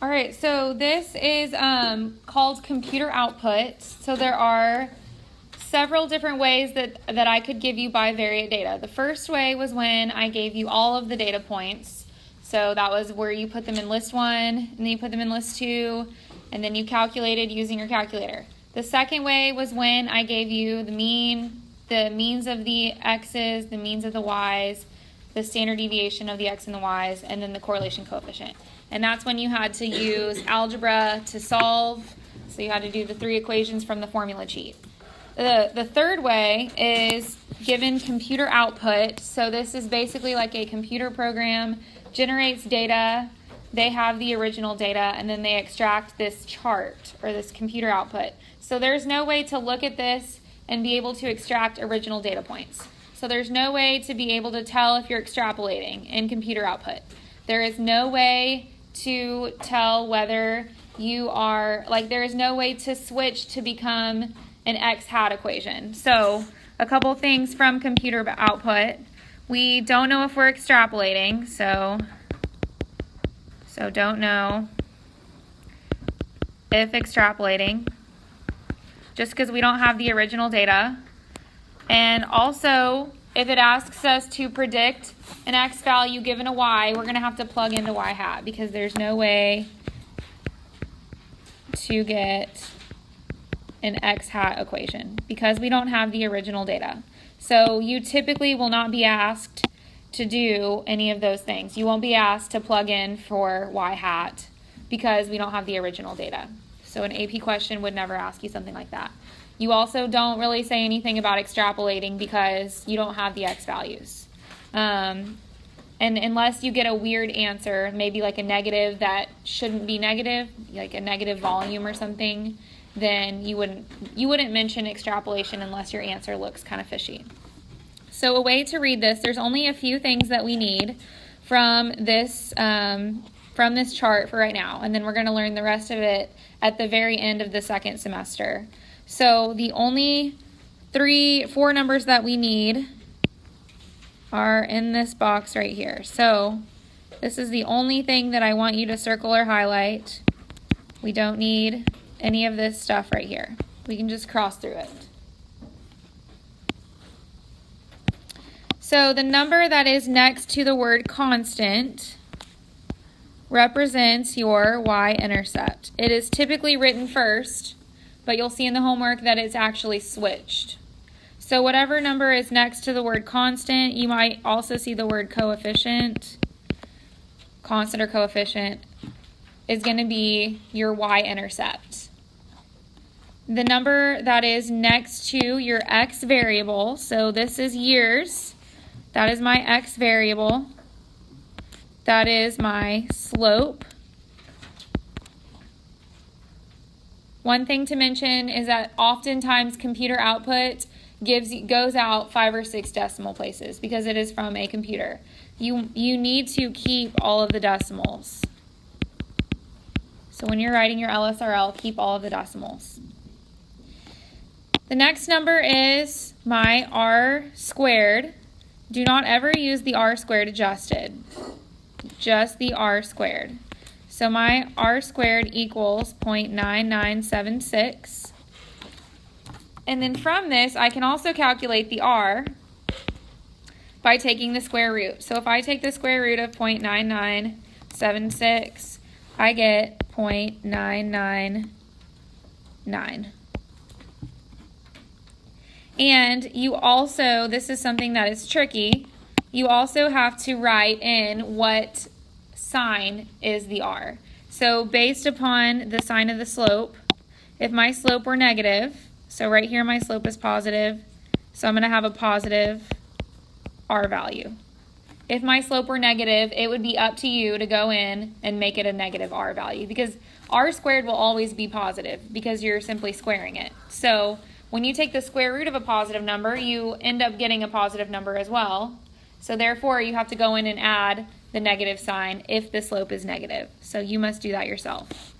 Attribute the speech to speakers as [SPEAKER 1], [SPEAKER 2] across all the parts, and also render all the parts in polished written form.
[SPEAKER 1] All right, so this is called computer output. So there are several different ways that I could give you bivariate data. The first way was when I gave you all of the data points. So that was where you put them in list 1, and then you put them in list 2, and then you calculated using your calculator. The second way was when I gave you the means of the x's, the means of the y's, the standard deviation of the x and the y's, and then the correlation coefficient. And that's when you had to use algebra to solve. So you had to do the 3 equations from the formula sheet. The third way is given computer output. So this is basically like a computer program, generates data. They have the original data, and then they extract this chart or this computer output. So there's no way to look at this and be able to extract original data points. So there's no way to be able to tell if you're extrapolating in computer output. There is no way to tell whether you are, there is no way to switch to become an x hat equation. So a couple things from computer output. We don't know if we're extrapolating, so don't know if extrapolating, just because we don't have the original data. And also, if it asks us to predict an x value given a y, we're going to have to plug into y hat because there's no way to get an x hat equation because we don't have the original data. So you typically will not be asked to do any of those things. You won't be asked to plug in for y hat because we don't have the original data. So an AP question would never ask you something like that. You also don't really say anything about extrapolating because you don't have the x values. And unless you get a weird answer, maybe like a negative that shouldn't be negative, like a negative volume or something, then you wouldn't mention extrapolation unless your answer looks kind of fishy. So a way to read this, there's only a few things that we need from this chart for right now, and then we're going to learn the rest of it at the very end of the second semester. So the only 4 numbers that we need are in this box right here. So this is the only thing that I want you to circle or highlight. We don't need any of this stuff right here. We can just cross through it. So the number that is next to the word constant represents your y-intercept. It is typically written first, but you'll see in the homework that it's actually switched. So whatever number is next to the word constant, you might also see the word coefficient, constant or coefficient, is going to be your y-intercept. The number that is next to your x variable, so this is years, that is my x variable, that is my slope. One thing to mention is that oftentimes computer output goes out 5 or 6 decimal places because it is from a computer. You need to keep all of the decimals. So when you're writing your LSRL, keep all of the decimals. The next number is my r squared. Do not ever use the r squared adjusted, just the r squared. So my r squared equals 0.9976. And then from this, I can also calculate the r by taking the square root. So if I take the square root of 0.9976, I get 0.999. And you also, this is something that is tricky, you also have to write in what sign is the r. So based upon the sign of the slope, if my slope were negative, so right here my slope is positive, so I'm going to have a positive r value. If my slope were negative, it would be up to you to go in and make it a negative r value because r squared will always be positive because you're simply squaring it. So when you take the square root of a positive number, you end up getting a positive number as well. So therefore, you have to go in and add the negative sign if the slope is negative. So you must do that yourself.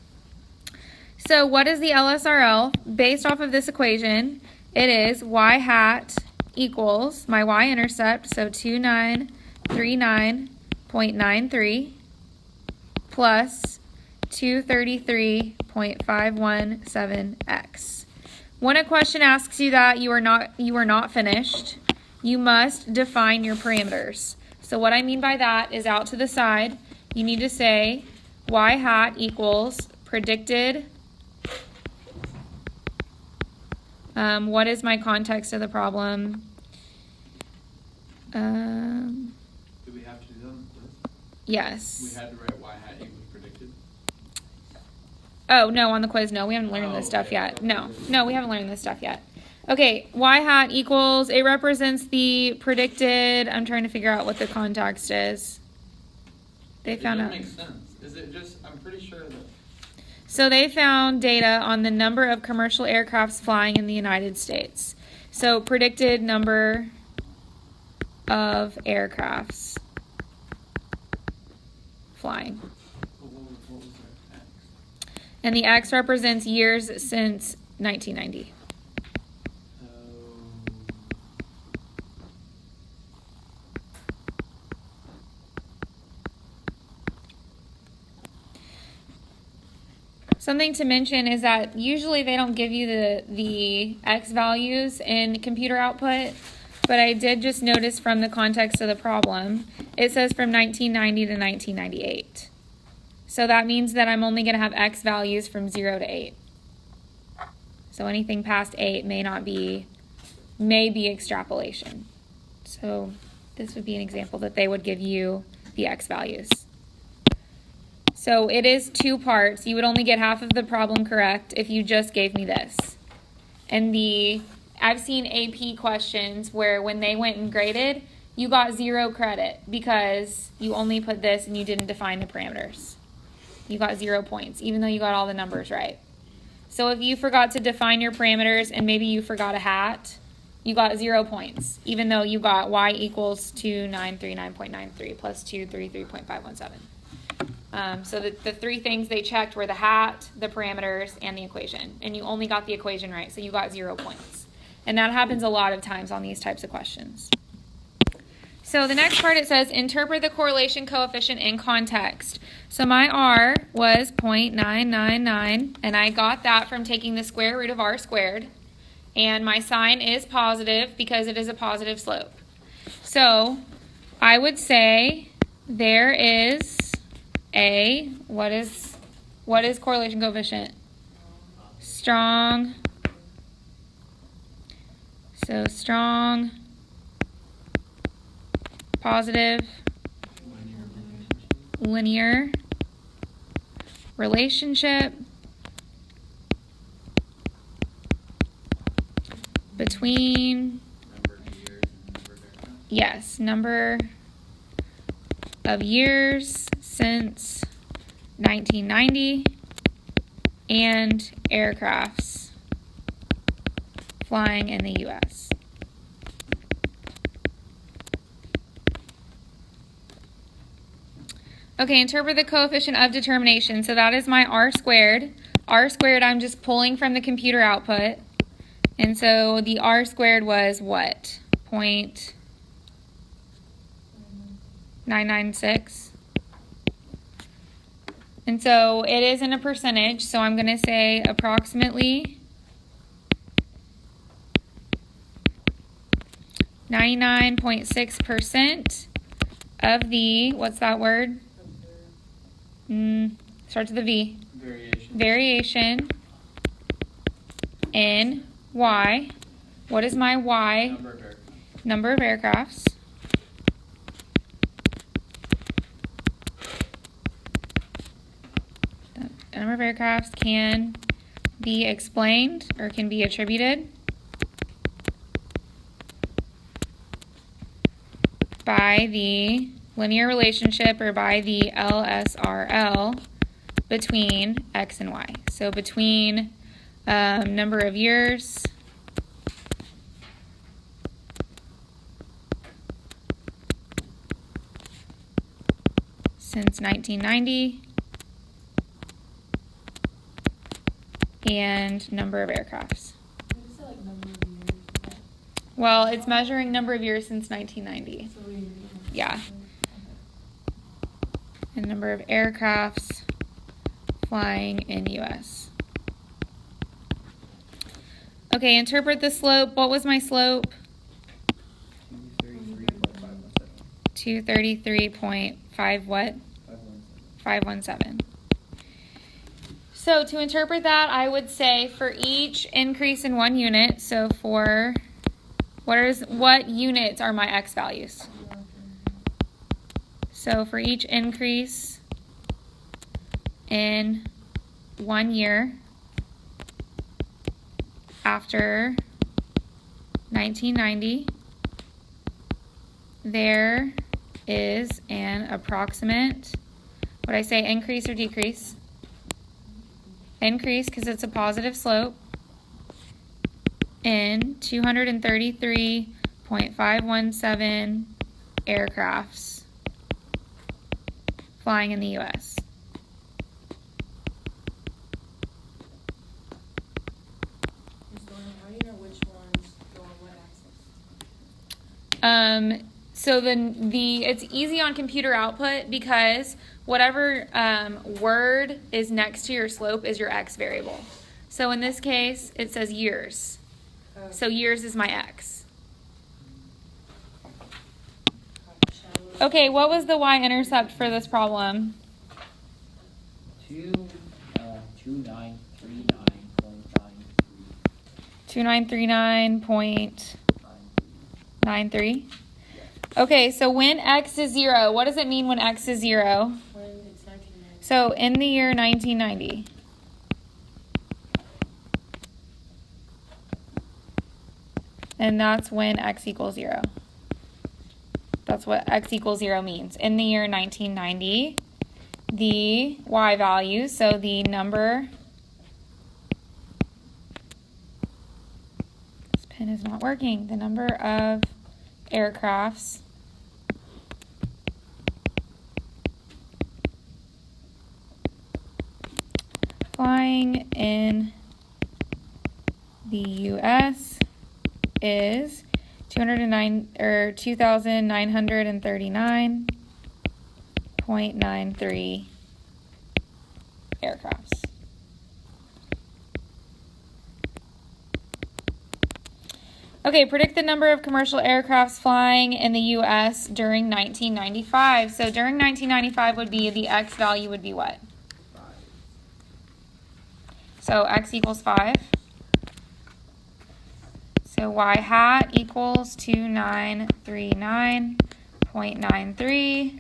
[SPEAKER 1] So what is the LSRL? Based off of this equation, it is y hat equals my y-intercept, so 2939.93 plus 233.517x. When a question asks you that, you are not finished. You must define your parameters. So what I mean by that is out to the side, you need to say y hat equals predicted. What is my context of the problem?
[SPEAKER 2] Do we have to do them?
[SPEAKER 1] Yes.
[SPEAKER 2] We had to write y hat equals predicted.
[SPEAKER 1] Oh, no, on the quiz, no, we haven't learned this stuff yet. No, we haven't learned this stuff yet. Okay, y hat equals, it represents the predicted, I'm trying to figure out what the context is. They found out.
[SPEAKER 2] It doesn't make sense. Is it just, I'm pretty sure that.
[SPEAKER 1] So they found data on the number of commercial aircrafts flying in the United States. So predicted number of aircrafts flying.
[SPEAKER 2] What was that X?
[SPEAKER 1] And the X represents years since 1990. Something to mention is that usually they don't give you the X values in computer output, but I did just notice from the context of the problem, it says from 1990 to 1998. So that means that I'm only going to have X values from 0 to 8. So anything past 8 may be extrapolation. So this would be an example that they would give you the X values. So it is 2 parts. You would only get half of the problem correct if you just gave me this. And I've seen AP questions where when they went and graded, you got 0 credit because you only put this and you didn't define the parameters. You got 0 points, even though you got all the numbers right. So if you forgot to define your parameters and maybe you forgot a hat, you got 0 points, even though you got y equals 2939.93 plus 233.517. So the 3 things they checked were the hat, the parameters, and the equation. And you only got the equation right, so you got 0 points. And that happens a lot of times on these types of questions. So the next part, it says, interpret the correlation coefficient in context. So my R was 0.999, and I got that from taking the square root of R squared. And my sign is positive because it is a positive slope. So I would say there is what is correlation coefficient? Strong. So strong, positive, linear relationship between, number of years since 1990 and aircrafts flying in the U.S. Okay, interpret the coefficient of determination. So that is my R squared. R squared I'm just pulling from the computer output. And so the R squared was what? 0.996. And so it is in a percentage, so I'm going to say approximately 99.6% of the, what's that word? Starts with a V. Variation in Y. What is my Y? Number of aircrafts. The number of aircrafts can be explained or can be attributed by the linear relationship or by the LSRL between X and Y. So between number of years since 1990 and number of aircrafts. Well, it's measuring number of years since 1990. Yeah. And number of aircrafts flying in US. Okay, interpret the slope. What was my slope? 233.5 what? 517. So to interpret that, I would say for each increase in 1 unit, so for what units are my x values? So for each increase in 1 year after 1990, there is an approximate, would I say increase or decrease? Increase because it's a positive slope in 233.517 aircrafts flying in the US.
[SPEAKER 3] How do you know which ones go on what axis?
[SPEAKER 1] So it's easy on computer output because whatever word is next to your slope is your x variable. So in this case, it says years. So years is my x. Okay, what was the y-intercept for this problem? 2939.93. Okay, so when x is 0, what does it mean when x is 0?
[SPEAKER 3] When it's 1990.
[SPEAKER 1] So in the year 1990. And that's when x equals 0. That's what x equals 0 means. In the year 1990, the y value, so the number, this pen is not working, the number of aircrafts flying in the US is 2,939.93 aircrafts. Okay, predict the number of commercial aircrafts flying in the US during 1995. So during 1995 would be, the x value would be what?
[SPEAKER 2] 5.
[SPEAKER 1] So x equals 5. So y hat equals 2939.93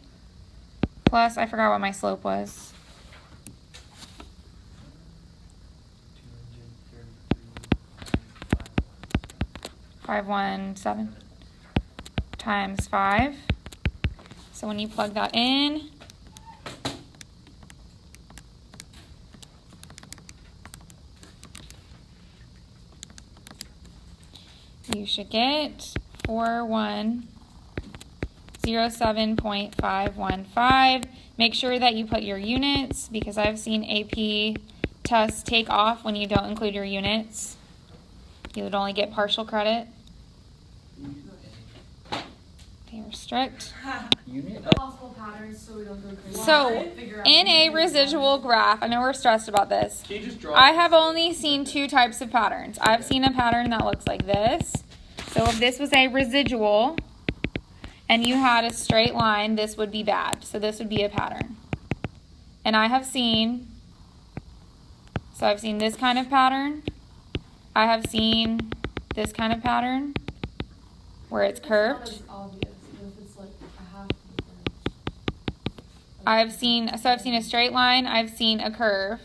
[SPEAKER 1] plus, I forgot what my slope was. 517 times 5. So when you plug that in, you should get 4107.515. Make sure that you put your units because I've seen AP tests take off when you don't include your units. You would only get partial credit. They are strict.
[SPEAKER 3] Possible patterns so we don't go crazy.
[SPEAKER 1] So, in a residual graph, I know we're stressed about this.
[SPEAKER 2] Can you just draw?
[SPEAKER 1] I have only seen 2 types of patterns. I've seen a pattern that looks like this. So if this was a residual and you had a straight line, this would be bad. So this would be a pattern. And I have seen, so I've seen this kind of pattern. I have seen this kind of pattern where it's curved.
[SPEAKER 3] It's not as obvious, but if it's like a half difference.
[SPEAKER 1] I've seen a straight line, I've seen a curve,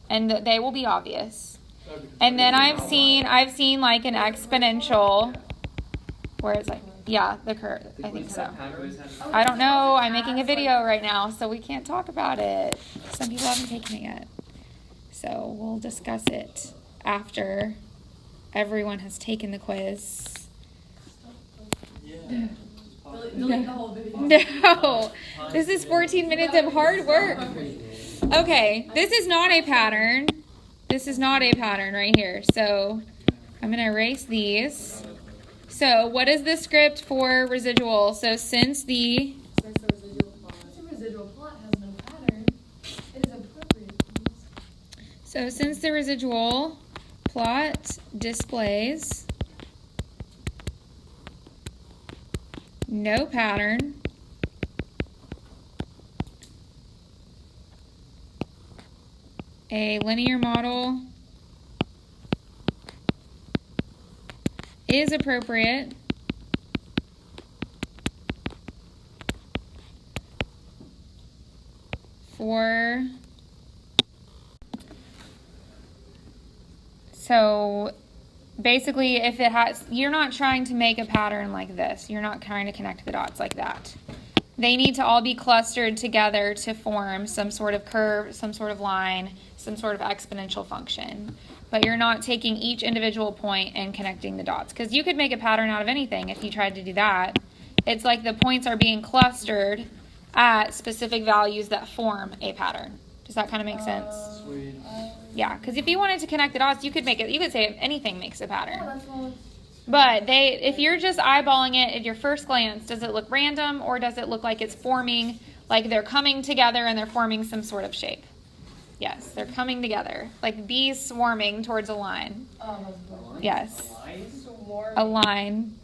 [SPEAKER 1] and they will be obvious. And then I've seen like an exponential where it's like, yeah, the curve, I think so. I don't know, I'm making a video right now, so we can't talk about it. Some people haven't taken it yet. So we'll discuss it after everyone has taken the quiz.
[SPEAKER 2] Yeah.
[SPEAKER 3] Delete the whole video.
[SPEAKER 1] No, this is 14 minutes of hard work. Okay, this is not a pattern. This is not a pattern right here. So I'm going to erase these. So what is the script for residual? So since the
[SPEAKER 3] Since the residual plot has no pattern, it is appropriate to use
[SPEAKER 1] So since the residual plot displays no pattern, a linear model is appropriate for, so basically if it has, you're not trying to make a pattern like this. You're not trying to connect the dots like that. They need to all be clustered together to form some sort of curve, some sort of line, some sort of exponential function. But you're not taking each individual point and connecting the dots. Because you could make a pattern out of anything if you tried to do that. It's like the points are being clustered at specific values that form a pattern. Does that kind of make sense?
[SPEAKER 2] Sweet.
[SPEAKER 1] Yeah, because if you wanted to connect the dots, you could make it, you could say anything makes a pattern.
[SPEAKER 3] Yeah, that's what.
[SPEAKER 1] But if you're just eyeballing it at your first glance, does it look random or does it look like it's forming, like they're coming together and they're forming some sort of shape? Yes, they're coming together, like bees swarming towards a line.
[SPEAKER 3] That's good.
[SPEAKER 1] Yes, a line.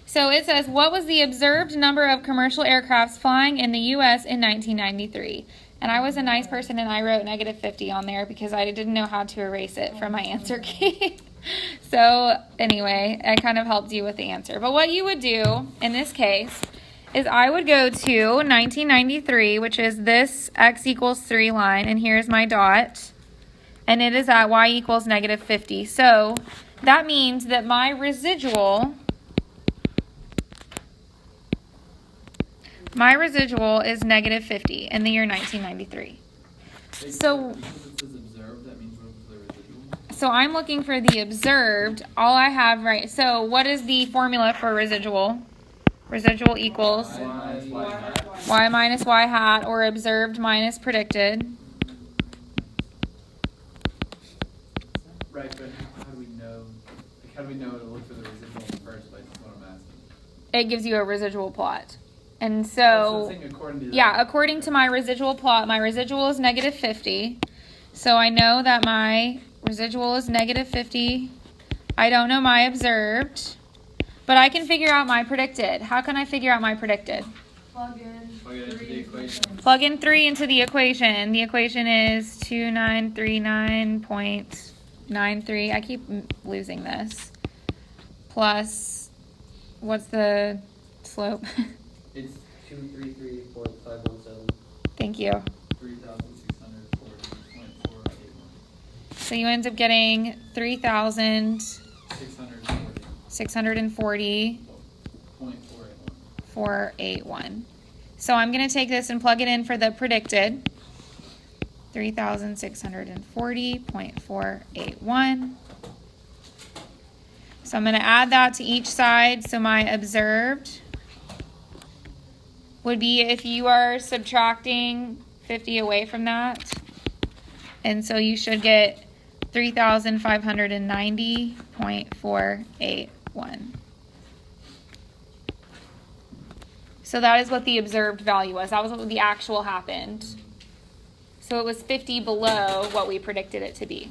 [SPEAKER 1] So it says, what was the observed number of commercial aircrafts flying in the U.S. in 1993? And I was a nice person and I wrote -50 on there because I didn't know how to erase it from my answer key. So anyway, I kind of helped you with the answer. But what you would do in this case is I would go to 1993, which is this x equals 3 line, and here's my dot, and it is at y equals -50. So that means that my residual is -50 in the year 1993. So
[SPEAKER 2] Because it says observed, that means we're looking for the residual.
[SPEAKER 1] So I'm looking for the observed. All I have, right, so what is the formula for residual? Residual equals y minus y hat, or observed minus predicted.
[SPEAKER 2] Right, but how do we know? Like, how do we know to look for the residual in the first place? Is what I'm asking.
[SPEAKER 1] It gives you a residual plot. And
[SPEAKER 2] So
[SPEAKER 1] so,
[SPEAKER 2] it's saying according to that.
[SPEAKER 1] yeah, according to my residual plot, my residual is -50. So I know that my residual is -50. I don't know my observed, but I can figure out my predicted. How can I figure out my predicted?
[SPEAKER 3] Plug in.
[SPEAKER 2] Plug it into the
[SPEAKER 3] 3
[SPEAKER 2] equation.
[SPEAKER 1] Plug in 3 into the equation. The equation is 2939.93. I keep losing this. Plus, what's the slope?
[SPEAKER 4] It's 233.517.
[SPEAKER 1] Thank you.
[SPEAKER 2] 3,640.481.
[SPEAKER 1] So you end up getting 3,640.481.
[SPEAKER 2] 640.481.
[SPEAKER 1] So I'm going to take this and plug it in for the predicted. 3,640.481. So I'm going to add that to each side. So my observed would be if you are subtracting 50 away from that. And so you should get 3,590.481. So that is what the observed value was. That was what the actual happened. So it was 50 below what we predicted it to be.